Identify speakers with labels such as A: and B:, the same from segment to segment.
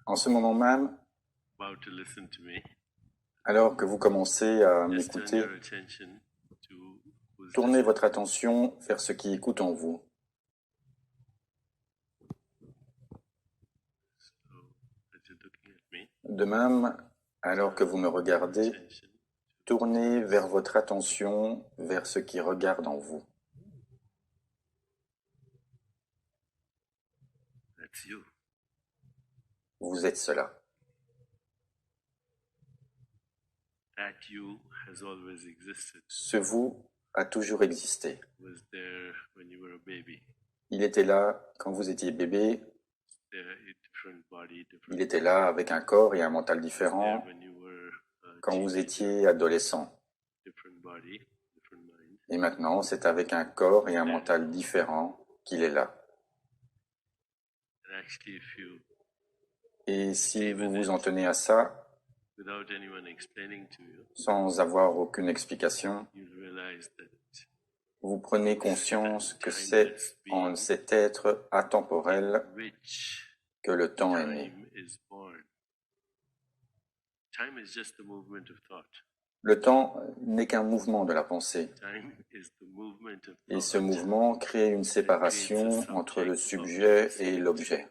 A: En ce moment même, alors que vous commencez à m'écouter, tournez votre attention vers ce qui écoute en vous. De même, alors que vous me regardez, tournez vers votre attention vers ce qui regarde en vous. Vous êtes cela. Ce vous a toujours existé. Il était là quand vous étiez bébé. Il était là avec un corps et un mental différents quand vous étiez adolescent. Et maintenant, c'est avec un corps et un mental différents qu'il est là. Et si vous vous en tenez à ça, sans avoir aucune explication, vous prenez conscience que c'est en cet être atemporel que le temps est né. Le temps n'est qu'un mouvement de la pensée, et ce mouvement crée une séparation entre le sujet et l'objet.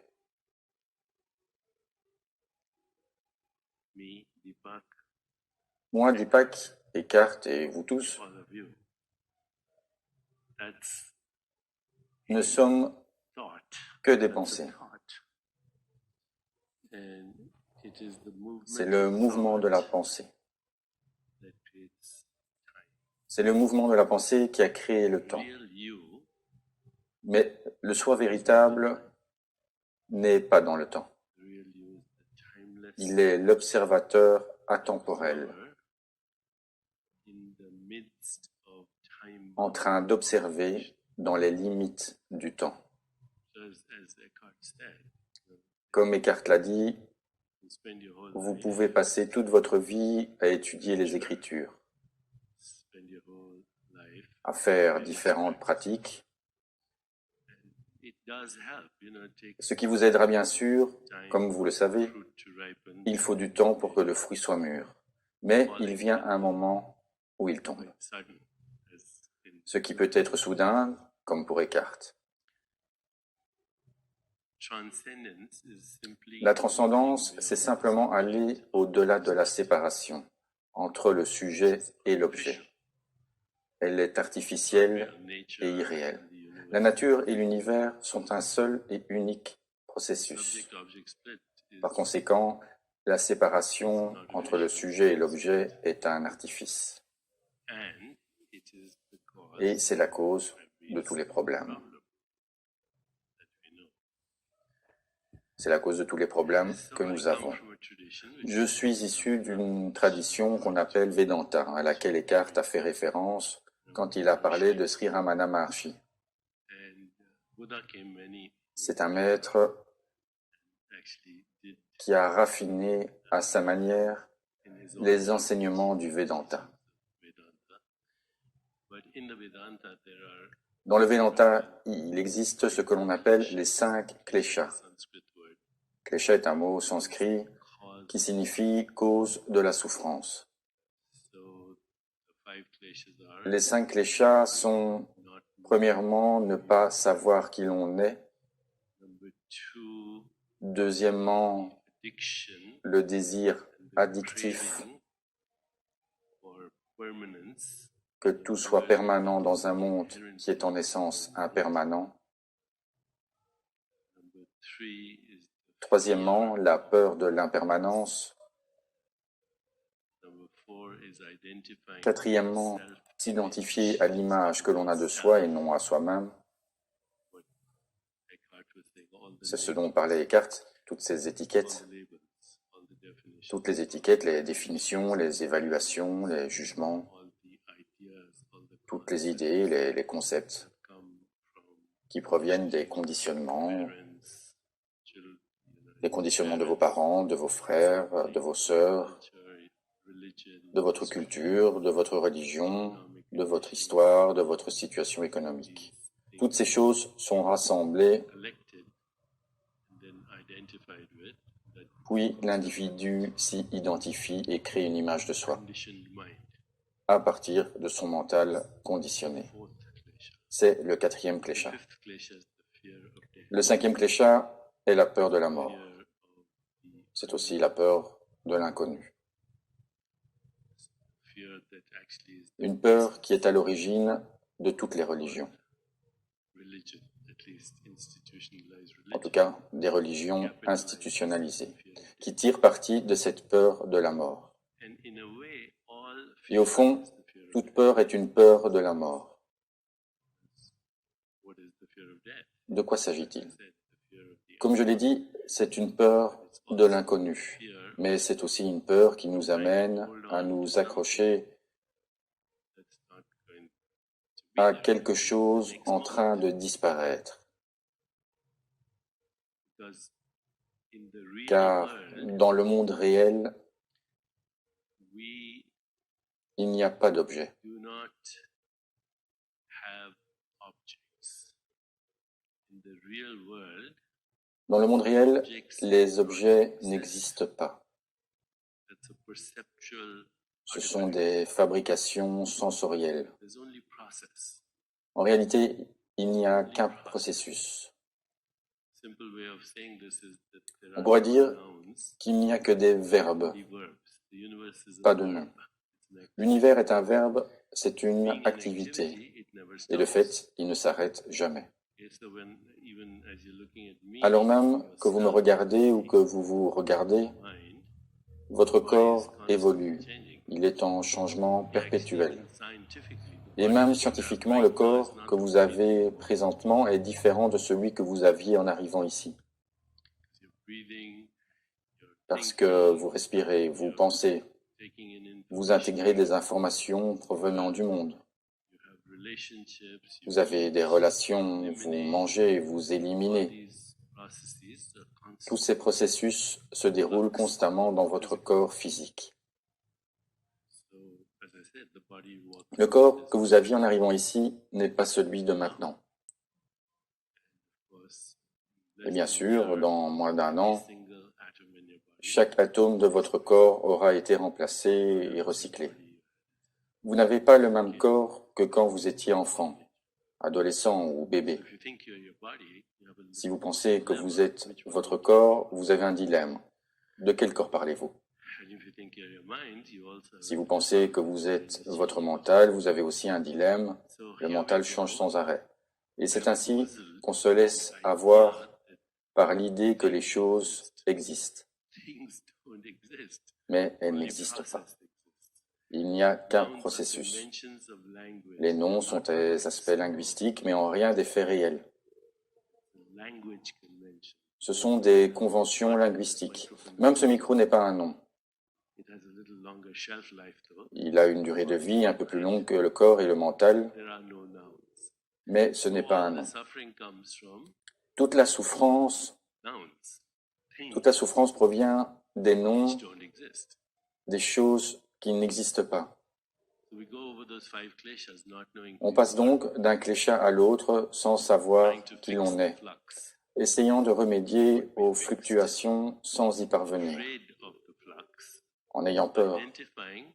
A: Moi, Deepak, Eckhart et vous tous, ne sommes que des pensées. C'est le mouvement de la pensée. C'est le mouvement de la pensée qui a créé le temps. Mais le soi véritable n'est pas dans le temps. Il est l'observateur atemporel, en train d'observer dans les limites du temps. Comme Eckhart l'a dit, vous pouvez passer toute votre vie à étudier les Écritures, à faire différentes pratiques, ce qui vous aidera bien sûr, comme vous le savez, il faut du temps pour que le fruit soit mûr. Mais il vient un moment où il tombe. Ce qui peut être soudain, comme pour Eckhart. La transcendance, c'est simplement aller au-delà de la séparation entre le sujet et l'objet. Elle est artificielle et irréelle. La nature et l'univers sont un seul et unique processus. Par conséquent, la séparation entre le sujet et l'objet est un artifice. Et c'est la cause de tous les problèmes. C'est la cause de tous les problèmes que nous avons. Je suis issu d'une tradition qu'on appelle Vedanta, à laquelle Eckhart a fait référence quand il a parlé de Sri Ramana Maharshi. C'est un maître qui a raffiné à sa manière les enseignements du Vedanta. Dans le Vedanta, il existe ce que l'on appelle les 5 kleshas. Klesha est un mot sanskrit qui signifie cause de la souffrance. Les 5 kleshas sont, premièrement, ne pas savoir qui l'on est. Deuxièmement, le désir addictif, que tout soit permanent dans un monde qui est en essence impermanent. Troisièmement, la peur de l'impermanence. Quatrièmement, s'identifier à l'image que l'on a de soi et non à soi-même. C'est ce dont parlait Eckhart, toutes ces étiquettes. Toutes les étiquettes, les définitions, les évaluations, les jugements, toutes les idées, les concepts qui proviennent des conditionnements de vos parents, de vos frères, de vos sœurs, de votre culture, de votre religion, de votre histoire, de votre situation économique. Toutes ces choses sont rassemblées Puis l'individu s'y identifie et crée une image de soi
B: conditioned mind.
A: à partir de son mental conditionné.
B: Fourth klesha.
A: C'est le 4e
B: The
A: klesha.
B: fifth klesha is the fear of death.
A: Le 5e klesha est la peur de la mort.
B: Fear of the
A: C'est aussi la peur de l'inconnu.
B: fear that actually is
A: Une peur qui est à l'origine de toutes les religions.
B: religion, at least institutionalized
A: En tout
B: religion.
A: cas des religions institutionnalisées, qui tirent parti de cette peur de la mort.
B: And in a way, all
A: Et au
B: fear
A: fond,
B: is the fear of
A: toute
B: death.
A: peur est une peur de la mort.
B: What is the fear of death?
A: De quoi s'agit-il?
B: I said the fear of the
A: Comme je l'ai dit, c'est une peur de l'inconnu,
B: fear
A: mais c'est aussi une peur qui nous amène à nous accrocher
B: that's not going to be
A: à
B: there.
A: quelque chose en train de disparaître.
B: Because in the real
A: Car
B: world,
A: dans le monde réel,
B: we
A: il n'y a pas d'objet.
B: do not have objects. In the real world,
A: Dans le monde réel,
B: objects
A: les objets
B: exist.
A: n'existent pas.
B: That's a perceptual
A: Ce sont des fabrications sensorielles.
B: There's only process.
A: En réalité, il n'y a qu'un processus.
B: Simple way of saying this is that there
A: On
B: are
A: pourrait
B: no
A: dire
B: nouns,
A: qu'il n'y a que des verbes,
B: only verbs. The universe is a
A: pas de
B: verb.
A: nom.
B: It's an act.
A: L'univers est un verbe, c'est une
B: Being an
A: activité.
B: activity, it never
A: Et de
B: stops.
A: fait, il ne s'arrête jamais.
B: Okay, so when, even as you're looking at me,
A: Alors même que vous me
B: yourself,
A: regardez ou que vous vous regardez,
B: mind,
A: votre
B: body is
A: corps
B: constantly
A: évolue.
B: changing.
A: Il est en changement perpétuel.
B: Actually, even scientifically, the
A: Et
B: body
A: même
B: that you have
A: scientifiquement,
B: right
A: le
B: now is
A: corps
B: not
A: que vous
B: the body
A: avez
B: before.
A: présentement est différent de celui que vous aviez en arrivant ici.
B: You're breathing, you're
A: Parce que
B: thinking,
A: vous respirez, vous pensez,
B: taking in
A: vous
B: information,
A: intégrez des informations provenant du monde.
B: you have relationships, you
A: Vous avez des
B: eat,
A: relations,
B: you
A: vous
B: eliminate.
A: mangez, vous
B: All
A: éliminez.
B: these processes are
A: Tous
B: constant.
A: ces processus se déroulent constamment dans votre corps physique.
B: So, as I said, the body you walk
A: Le
B: through
A: corps
B: is,
A: que vous aviez en arrivant ici n'est pas celui de maintenant.
B: of course,
A: Et
B: less
A: bien
B: than a
A: sûr,
B: year,
A: dans moins d'un
B: every
A: an,
B: single atom in your body,
A: chaque atome de votre corps aura été remplacé et recyclé.
B: body,
A: Vous n'avez pas le même corps que quand vous étiez enfant, adolescent ou bébé.
B: if you think you're your body, you have a
A: Si vous pensez que vous êtes
B: which one
A: votre
B: do you
A: corps, vous avez un dilemme. De quel corps parlez-vous?
B: And if you think you're your mind, you also have
A: Si
B: a
A: vous pensez que vous êtes votre mental, vous avez aussi un dilemme.
B: So
A: Le
B: here
A: mental
B: we
A: change
B: go.
A: sans arrêt. Et c'est
B: I'm
A: ainsi
B: puzzled
A: qu'on se laisse
B: by the
A: avoir
B: idea that
A: par l'idée que les choses existent.
B: things don't exist.
A: Mais elles
B: Only
A: n'existent pas.
B: process exists.
A: Il n'y a qu'un
B: Nouns are
A: processus.
B: conventions of language.
A: Les noms sont des aspects linguistiques, mais en rien des faits réels.
B: Language convention.
A: Ce sont des conventions linguistiques. Même ce micro n'est pas un nom.
B: It has a little longer shelf life though.
A: Il a une durée de vie un peu plus longue que le corps et le mental,
B: There are no nouns.
A: mais ce n'est pas un
B: All
A: nom.
B: the suffering comes from
A: Toute la souffrance,
B: nouns. Things
A: toute la souffrance provient des noms,
B: which don't exist.
A: des choses qui n'existent pas.
B: So we go over those 5 kleshas not knowing
A: On
B: who
A: passe
B: you are,
A: donc d'un klesha à l'autre sans savoir
B: trying to
A: qui
B: fix
A: l'on
B: the
A: est,
B: flux.
A: essayant de remédier aux fluctuations sans y parvenir,
B: Afraid of the flux.
A: en ayant peur.
B: Identifying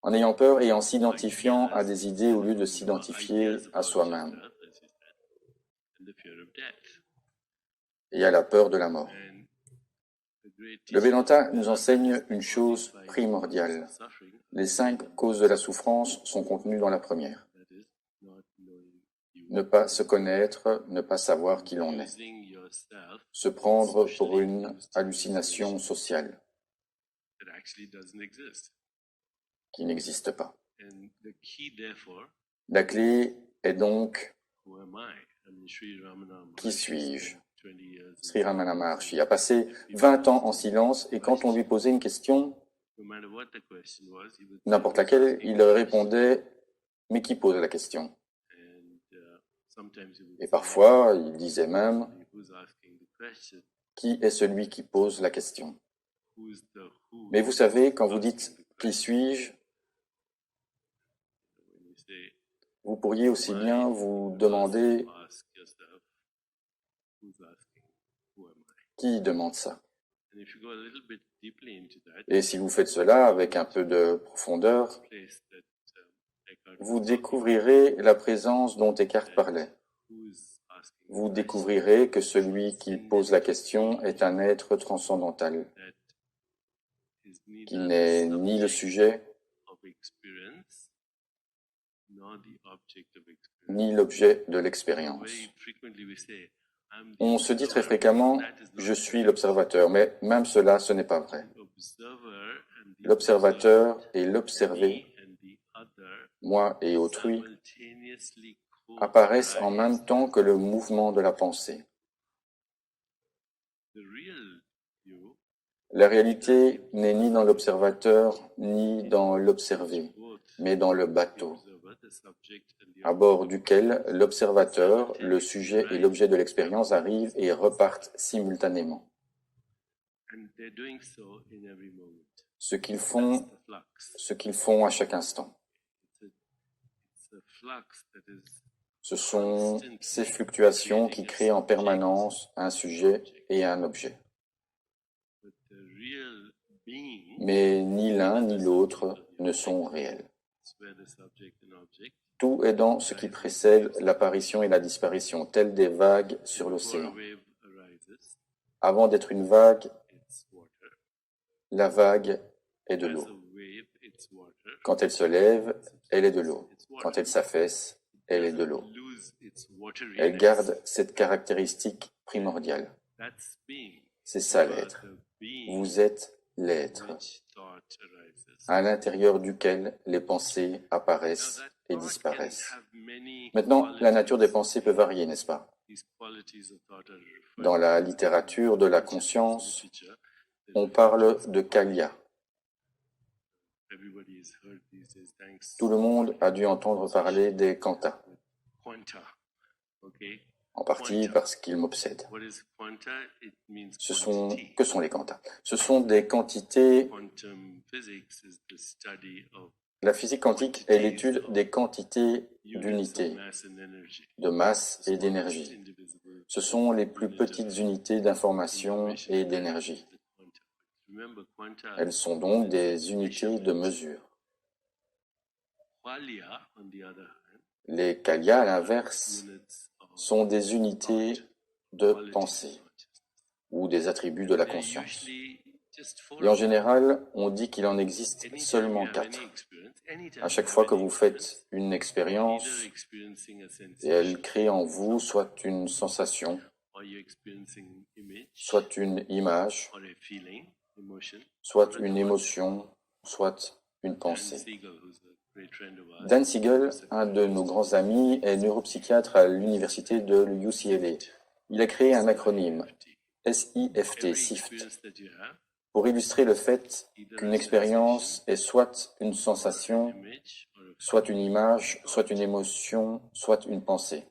A: En ayant peur et en s'identifiant à des idées au lieu de s'identifier
B: ideas
A: à
B: about
A: soi-même,
B: yourself, as you said, and the fear of death.
A: et à la peur de la mort.
B: And the great
A: Le
B: teacher
A: Vedanta
B: of
A: nous
B: Vedanta
A: enseigne
B: says the
A: une chose
B: 45
A: primordiale.
B: causes of suffering
A: Les 5 causes de la souffrance sont contenues dans la première.
B: that is not knowing you.
A: Ne pas se connaître, ne pas savoir qui l'on est.
B: Using yourself
A: Se prendre pour une hallucination sociale
B: that actually doesn't exist.
A: qui n'existe pas.
B: And the key, therefore,
A: La clé est donc
B: who am I? I mean, Sri Ramana
A: qui
B: Maharshi
A: suis-je?
B: spent 20 years in
A: Sri Ramana
B: silence,
A: Maharshi a passé 20 ans en silence et quand on lui posait une question,
B: no matter what the question was, he would say,
A: n'importe
B: "Who's
A: laquelle,
B: asking
A: il
B: the question?"
A: répondait « mais qui pose la question ?»
B: And sometimes he would
A: Et
B: say,
A: parfois, il disait même
B: "Who's asking the question?
A: « qui est celui qui pose la question ?»
B: Who's the who?"
A: Mais vous savez, quand vous dites
B: asking the
A: « qui
B: question?
A: suis-je ?»
B: When you say,
A: vous pourriez aussi bien vous demander
B: ask yourself, who's asking? Who am I?
A: « qui demande ça ?»
B: And if you go a little bit deeply into that,
A: Et si vous faites cela avec un peu de profondeur,
B: place that Eckhart
A: vous
B: was talking
A: découvrirez la présence dont Eckhart parlait.
B: about, who's asking
A: Vous
B: the question,
A: découvrirez que celui qui pose la question est un être transcendantal,
B: that is
A: qui
B: neither
A: n'est
B: the
A: ni le
B: subject
A: sujet,
B: of experience nor the object of experience.
A: ni l'objet de
B: So
A: l'expérience.
B: very frequently we say, I'm the
A: On se dit très
B: observer,
A: fréquemment,
B: but that is not
A: je suis
B: correct.
A: l'observateur, mais même cela, ce n'est pas vrai.
B: The observer and the
A: L'observateur
B: observed,
A: et l'observé,
B: me and the other,
A: moi et autrui,
B: simultaneously
A: apparaissent en
B: co-arise.
A: même temps que le mouvement de la pensée.
B: The real you
A: La réalité n'est ni dans l'observateur, ni dans l'observé,
B: both
A: mais dans le
B: the
A: bateau,
B: observer, the subject, and the
A: à bord
B: object
A: duquel l'observateur, le sujet et l'objet de l'expérience arrivent et repartent simultanément.
B: and they're doing so in every moment.
A: Ce qu'ils
B: That's
A: font,
B: the flux.
A: ce qu'ils font à chaque instant.
B: It's a flux that is
A: Ce sont ces fluctuations qui créent en permanence un sujet et un objet.
B: but the real being.
A: Mais ni l'un ni l'autre ne sont réels.
B: It's where the subject and object.
A: Tout est dans ce qui précède l'apparition et la disparition, telles des vagues sur
B: Before a
A: l'océan.
B: wave arises,
A: Avant d'être une vague,
B: it's water.
A: la vague est de
B: As
A: l'eau.
B: a wave, it's water.
A: Quand elle se lève, elle est de l'eau.
B: It's water.
A: Quand elle s'affaisse, elle est de l'eau.
B: Doesn't lose its
A: Elle
B: wateriness.
A: garde cette caractéristique primordiale.
B: That's being.
A: C'est ça
B: You are
A: l'être.
B: the being
A: Vous êtes l'être,
B: which thought arises.
A: à l'intérieur duquel les pensées
B: Now
A: apparaissent
B: that
A: et
B: thought can
A: disparaissent.
B: have many
A: Maintenant, la nature des
B: qualities.
A: pensées peut varier, n'est-ce pas?
B: These qualities of thought are referred
A: Dans la
B: to
A: littérature de la
B: in
A: conscience,
B: literature. They
A: on
B: refer
A: parle
B: to
A: de kaya.
B: everybody has heard these days, thanks
A: Tout le monde a dû entendre parler des kantas,
B: quanta. Okay.
A: en partie parce qu'ils m'obsèdent.
B: What is quanta? It means
A: Que
B: quantity.
A: sont les kantas? Ce sont des quantités.
B: Quantum physics is the study of
A: La physique quantique est l'étude des quantités
B: units of
A: d'unités,
B: mass and energy.
A: de masse
B: The
A: et
B: smallest
A: d'énergie.
B: indivisible
A: Ce sont les plus
B: unit
A: petites
B: of
A: unités d'information
B: information
A: et d'énergie.
B: is the quanta. Remember, quanta
A: Elles sont donc des unités de
B: measurement.
A: mesure.
B: Qualia, on the other hand,
A: Les kalia, à l'inverse,
B: units of
A: sont des unités de
B: quality of
A: pensée
B: consciousness.
A: ou des attributs de la
B: There are
A: conscience.
B: usually just four
A: Et en
B: of them.
A: général, on dit qu'il en existe
B: Anytime you
A: seulement
B: have
A: 4.
B: any experience, anytime
A: À
B: you
A: chaque
B: have
A: fois que
B: any
A: vous
B: experience,
A: faites une
B: either
A: expérience,
B: experiencing a
A: et elle
B: sensation,
A: crée en vous soit une sensation,
B: or you're experiencing image,
A: soit une image,
B: or a feeling, emotion.
A: soit une émotion, soit une
B: Dan
A: pensée.
B: Siegel, who's a great friend of ours,
A: Dan Siegel, un de nos grands amis, est neuropsychiatre à l'université de UCLA. Il a créé un acronyme, SIFT,
B: every
A: SIFT,
B: experience that you have,
A: pour illustrer le fait
B: either
A: qu'une
B: a
A: expérience est soit une
B: sensation,
A: sensation,
B: an image, or a
A: soit une
B: feeling,
A: image,
B: or a
A: soit une
B: thought.
A: émotion, soit une pensée.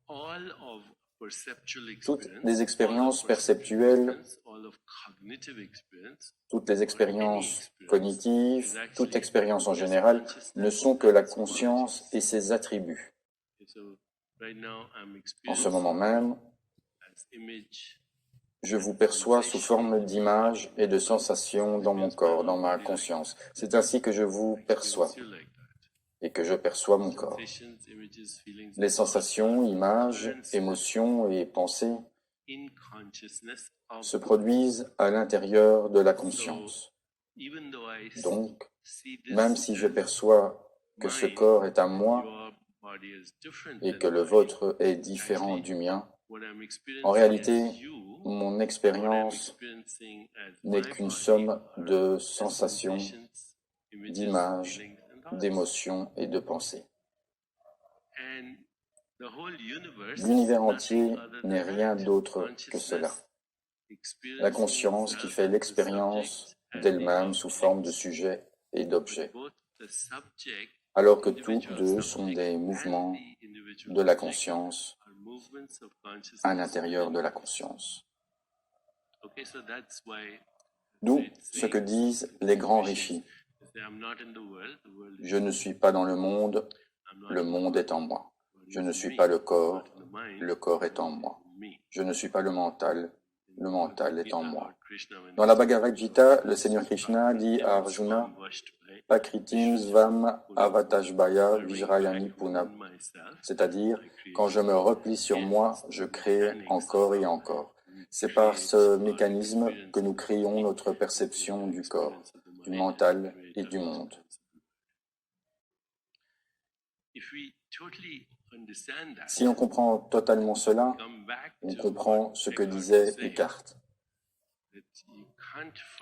B: All of perceptual
A: Toutes
B: experience,
A: les
B: all of
A: expériences
B: perceptual
A: perceptuelles,
B: experience, all of cognitive experience,
A: toutes les
B: or any
A: expériences
B: experience
A: cognitives,
B: is
A: toute
B: actually
A: expérience en
B: just
A: général ne
B: consciousness
A: sont que la
B: and its
A: conscience
B: qualities.
A: et ses attributs.
B: Okay, so right now I'm
A: En ce moment
B: experiencing
A: même,
B: as image,
A: je vous perçois sous forme d'images et de sensations dans mon corps, dans ma conscience. C'est ainsi que je vous perçois
B: experience you like that.
A: et que je perçois mon corps.
B: Sensations, images, feelings,
A: Les
B: and thoughts
A: sensations, images,
B: occurrences
A: émotions et pensées
B: in consciousness of
A: se produisent à l'intérieur de la
B: so
A: conscience.
B: even though I
A: Donc,
B: see this
A: même si je
B: as
A: perçois que ce
B: mine,
A: corps est à
B: and
A: moi
B: your body is different
A: et
B: than
A: que le
B: mine,
A: vôtre est différent
B: actually
A: du mien,
B: what I'm
A: en
B: experiencing
A: réalité,
B: as you,
A: mon
B: what I'm
A: expérience
B: experiencing as
A: n'est
B: my
A: qu'une
B: body
A: somme
B: are
A: de
B: the
A: sensations,
B: sensations, images,
A: d'images,
B: feelings, and thoughts.
A: d'émotions et de pensées.
B: And the whole universe is
A: L'univers
B: nothing
A: entier
B: other
A: n'est
B: than
A: rien
B: that.
A: d'autre que cela.
B: Consciousness
A: La
B: experiencing
A: conscience qui
B: itself
A: fait
B: as the
A: l'expérience
B: subject and the
A: d'elle-même sous forme de
B: object.
A: sujet et
B: But
A: d'objet,
B: both the subject,
A: alors que toutes
B: individual
A: deux sont
B: subject,
A: des
B: and
A: mouvements
B: the individual
A: de la
B: object
A: conscience
B: are movements of
A: à
B: consciousness
A: l'intérieur de la
B: within.
A: conscience.
B: Okay, so that's why
A: D'où
B: great
A: ce que
B: saints,
A: disent les grands
B: great
A: riches.
B: they say, I'm not in the world is
A: Je
B: in
A: ne
B: me.
A: suis pas dans le monde,
B: I'm not
A: le
B: in the
A: monde
B: body,
A: est en moi.
B: body
A: Je
B: is
A: ne
B: in
A: suis
B: me.
A: pas le
B: I'm
A: corps,
B: not in the mind,
A: le corps
B: the
A: est en
B: mind
A: moi.
B: is in me.
A: Je ne suis pas le mental, Le mental est en moi. Dans la Bhagavad Gita, le Seigneur Krishna dit à Arjuna, Pakritim Svam Avatajbhaya Vijrayani Puna, c'est-à-dire, quand je me replie sur moi, je crée encore et encore. C'est par ce mécanisme que nous créons notre perception du corps, du mental et du monde. Si on comprend totalement cela, on comprend ce que disait Eckhart,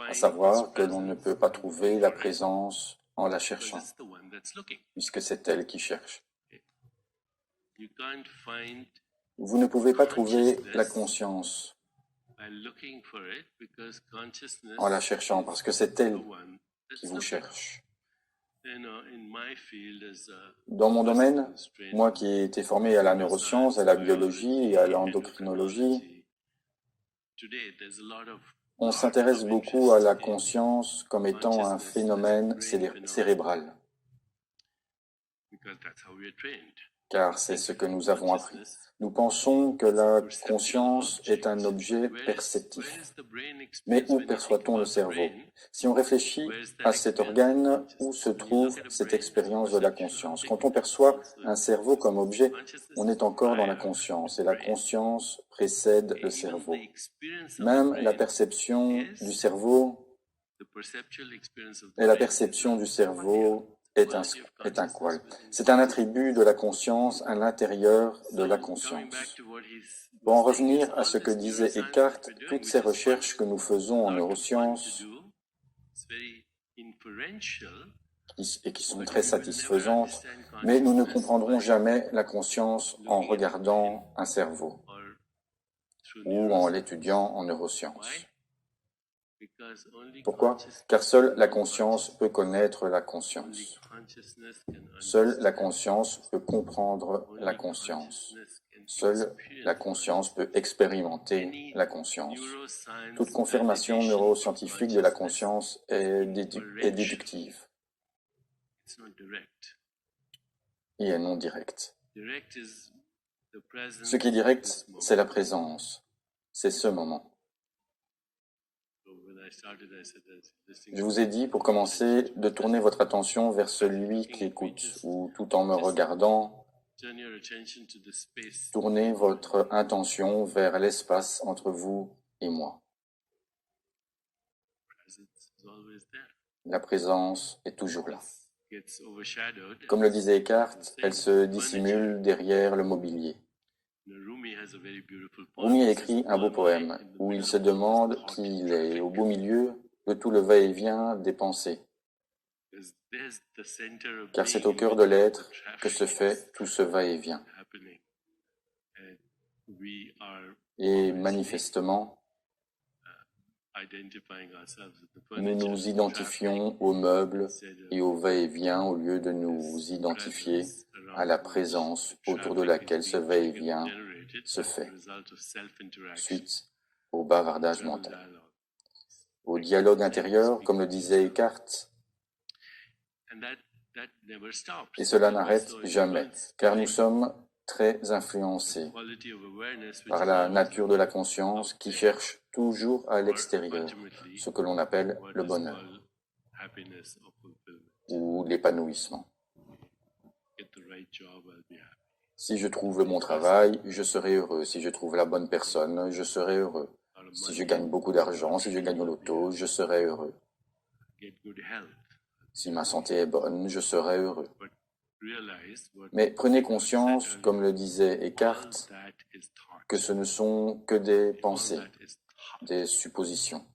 A: à savoir que l'on ne peut pas trouver la présence en la cherchant, puisque c'est elle qui cherche. Vous ne pouvez pas trouver la conscience en la cherchant, parce que c'est elle qui vous cherche. Dans mon domaine, moi qui ai été formé à la neuroscience, à la biologie et à l'endocrinologie, on s'intéresse beaucoup à la conscience comme étant un phénomène cérébral, car c'est ce que nous avons appris. Nous pensons que la conscience est un objet perceptif. Mais où perçoit-on le cerveau? Si on réfléchit à cet organe, où se trouve cette expérience de la conscience? Quand on perçoit un cerveau comme objet, on est encore dans la conscience, et la conscience précède le cerveau. Même la perception du cerveau est un qual. C'est un attribut de la conscience à l'intérieur de la conscience. Pour en revenir à ce que disait Eckhart, toutes ces recherches que nous faisons en neurosciences et qui sont très satisfaisantes, mais nous ne comprendrons jamais la conscience en regardant un cerveau ou en l'étudiant en neurosciences. Pourquoi? Car seule la conscience peut connaître la conscience. Seule la conscience peut comprendre la conscience. Seule la conscience peut expérimenter la conscience. Toute confirmation neuroscientifique de la conscience est déductive et non directe. Ce qui est direct, c'est la présence. C'est ce moment. Je vous ai dit, pour commencer, de tourner votre attention vers celui qui écoute, ou tout en me regardant, tournez votre intention vers l'espace entre vous et moi. La présence est toujours là. Comme le disait Eckhart, elle se dissimule derrière le mobilier. Rumi a écrit un beau poème où il se demande qui il est au beau milieu de tout le va-et-vient des pensées. Car c'est au cœur de l'être que se fait tout ce va-et-vient. Et manifestement, nous nous identifions aux meubles et au va-et-vient au lieu de nous identifier à la présence autour de laquelle ce va-et-vient se fait, suite au bavardage mental, au dialogue intérieur, comme le disait Eckhart. Et cela n'arrête jamais, car nous sommes très influencés par la nature de la conscience qui cherche toujours à l'extérieur ce que l'on appelle le bonheur ou l'épanouissement. Si je trouve le bon travail, je serai heureux. Si je trouve la bonne personne, je serai heureux. Si je gagne beaucoup d'argent, si je gagne au loto, je serai heureux. Si ma santé est bonne, je serai heureux. Mais prenez conscience, comme le disait Eckhart, que ce ne sont que des pensées, des suppositions.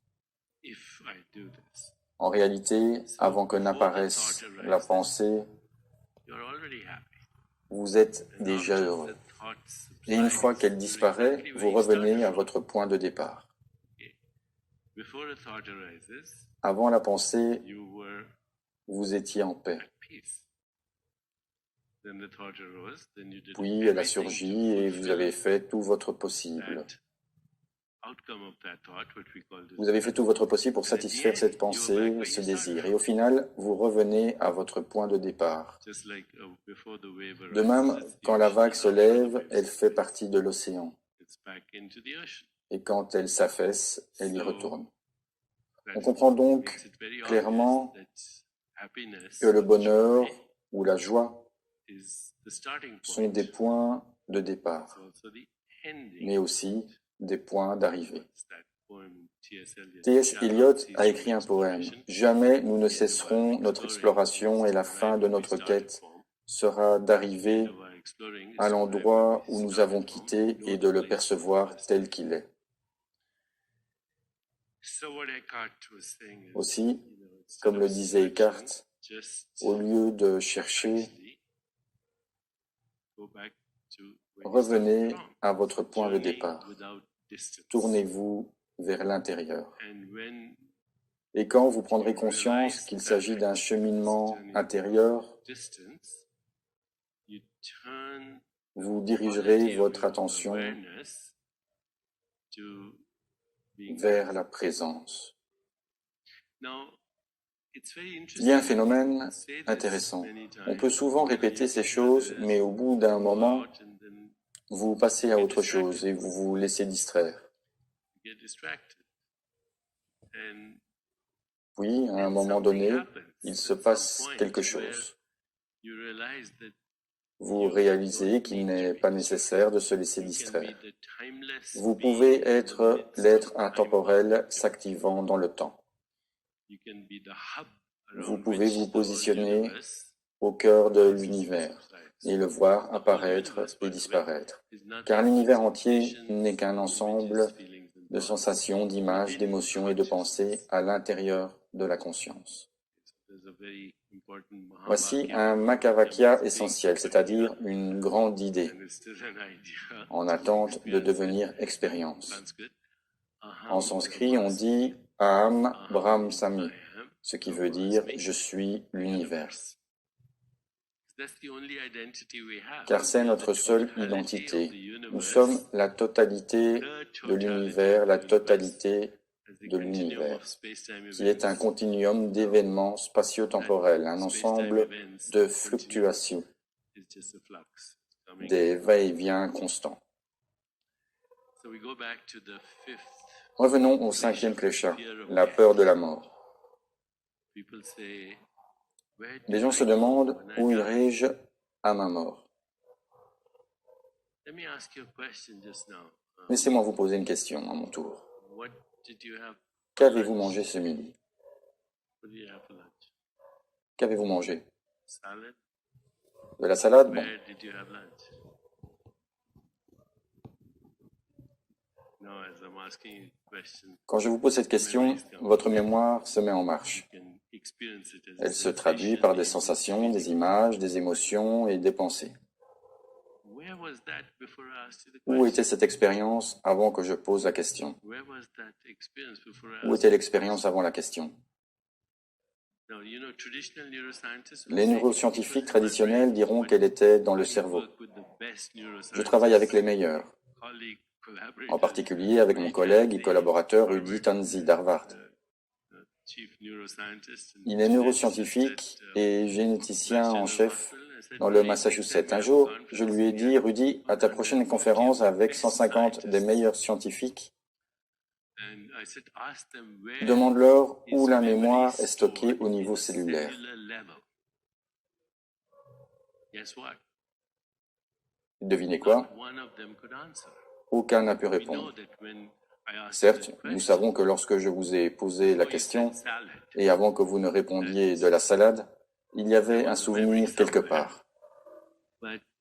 A: En réalité, avant que n'apparaisse la pensée, vous êtes déjà heureux. Et une fois qu'elle disparaît, vous revenez à votre point de départ. Avant la pensée, vous étiez en paix. Puis elle a surgi et vous avez fait tout votre possible. Vous avez fait tout votre possible pour satisfaire cette pensée, ce désir. Et au final, vous revenez à votre point de départ. De même, quand la vague se lève, elle fait partie de l'océan. et quand elle s'affaisse, elle y
B: So,
A: retourne.
B: that
A: On comprend donc
B: makes it very
A: clairement
B: obvious that happiness
A: que le
B: or
A: bonheur
B: joy
A: ou la joie
B: is the starting
A: sont
B: point.
A: des points de
B: It's
A: départ,
B: also the ending
A: mais aussi
B: point.
A: des points d'arrivée.
B: What's that poem T.S. Eliot?
A: T.S.
B: Shall
A: Eliot
B: not cease
A: a
B: from
A: écrit un poème.
B: exploration,
A: Jamais nous ne
B: yet while
A: cesserons notre exploration et la fin de notre quête sera d'arriver à l'endroit où nous avons quitté et de le percevoir tel qu'il est. Aussi, comme le disait Eckhart, au lieu de chercher, revenez à votre point de départ. Tournez-vous vers l'intérieur. Et quand vous prendrez conscience qu'il s'agit d'un cheminement intérieur, vous dirigerez votre attention vers la présence. Il y a un phénomène intéressant. On peut souvent répéter ces choses, mais au bout d'un moment, vous passez à autre chose et vous vous laissez distraire. Puis, à un moment donné, il se passe quelque chose. Vous réalisez qu'il n'est pas nécessaire de se laisser distraire. Vous pouvez être l'être intemporel s'activant dans le temps. Vous pouvez vous positionner au cœur de l'univers et le voir apparaître et disparaître. Car l'univers entier n'est qu'un ensemble de sensations, d'images, d'émotions et de pensées à l'intérieur de la conscience. Voici un Mahavakya essentiel, c'est-à-dire une grande idée en attente de devenir expérience. En sanskrit, on dit Aham Brahmasmi, ce qui veut dire « je suis l'univers ». Car c'est notre seule identité. Nous sommes la totalité de l'univers, la totalité de l'univers, qui est un continuum d'événements spatio-temporels, un ensemble de fluctuations, des va-et-vient constants. Revenons au cinquième klesha, la peur de la mort. Les gens se demandent « Où irai-je à ma mort ?» Laissez-moi vous poser une question à mon tour. Qu'avez-vous mangé ce midi? Qu'avez-vous mangé? De la salade? Bon. Quand je vous pose cette question, votre mémoire se met en marche. Elle se traduit par des sensations, des images, des émotions et des pensées. Où était cette expérience avant que je pose la question? Où était l'expérience avant la question? Les neuroscientifiques traditionnels diront qu'elle était dans le cerveau. Je travaille avec les meilleurs, en particulier avec mon collègue et collaborateur Rudy Tanzi d'Harvard. Il est neuroscientifique et généticien en chef dans le Massachusetts. Un jour, je lui ai dit, Rudy, à ta prochaine conférence avec 150 des meilleurs scientifiques, demande-leur où la mémoire est stockée au niveau cellulaire. Devinez quoi? Aucun n'a pu répondre. Certes, nous savons que lorsque je vous ai posé la question, et avant que vous ne répondiez de la salade, il y avait un souvenir quelque part.